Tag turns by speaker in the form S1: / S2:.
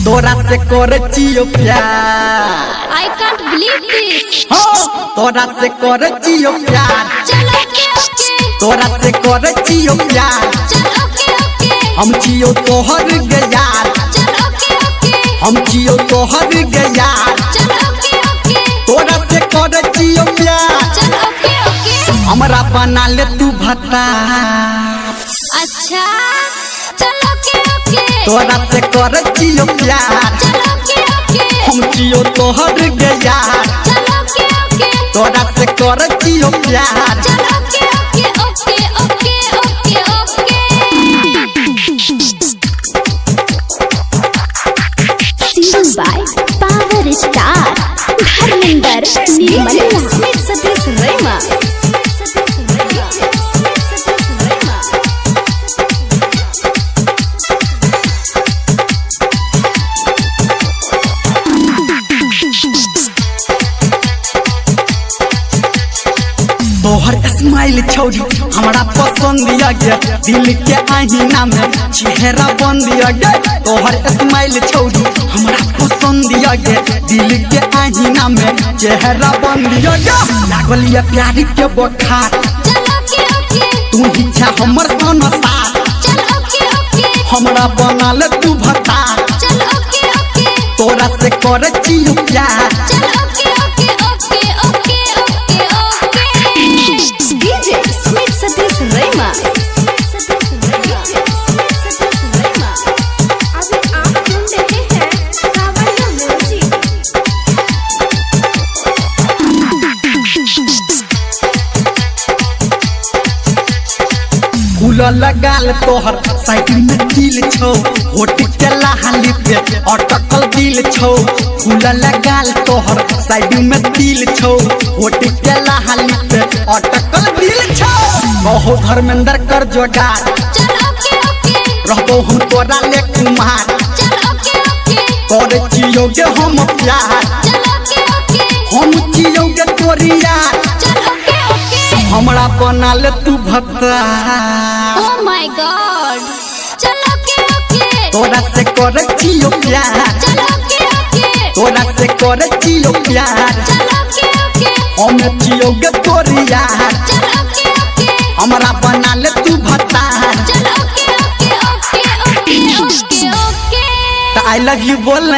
S1: तोरा से करचियो प्यार
S2: I can't believe this.
S1: तोरा से करचियो प्यार
S2: चल ओके
S1: तोरा से करचियो प्यार
S2: चल ओके
S1: हम जियो तोहर गयार
S2: चल ओके
S1: हम जियो तोहर गयार
S2: चल ओके
S1: तोरा से करचियो प्यार
S2: चल ओके
S1: हमरा बना ले तू भता
S2: अच्छा चल ओके
S1: तोरा से करचियो प्यार
S2: चल ओके
S1: हम जियो तोहर गयार
S2: चल ओके
S1: तोरा से करचियो प्यार
S2: चल ओके Singing by Power Star Dharmender Nirmal Smith Satish Rema
S1: तोहर स्माइल छौरी हमरा पसंद आगे दिल के आईना में चेहरा बंद आगे तोहर स्माइल छौरी हमरा पसंद आगे दिल के आईना में चेहरा बंद आगे लागल ये प्यार के बोखार तू ही छा हमर संसार हमरा बना ले तू भता तोरा से करचियो प्यार
S2: DJ Smith Satish Rema अभी आप सुन रहे हैं कावड़िया म्यूजिक
S1: फूल लगाल तोहर साइड में दिल छौ होट के लाली पे अटकल दिल छौ फूल लगाल तोहर साइड में दिल छौ होट के लाली पे अटकल दिल छौ कहो धर्मेंद्र कर जोगार रहबो हम तोरा ले कुमार करे चियोगे हम प्यार हम चियोगे तोरी यार हमरा बना ले तू भत्ता
S2: Oh my God चलो के
S1: तोरा से करचियो प्यार
S2: चलो के
S1: तोरा से करचियो प्यार
S2: चलो के
S1: हम चियोगे तोरी यार
S2: चलो के
S1: हमरा बना ले तू भत्ता
S2: चलो के
S1: आई लव यू बोलने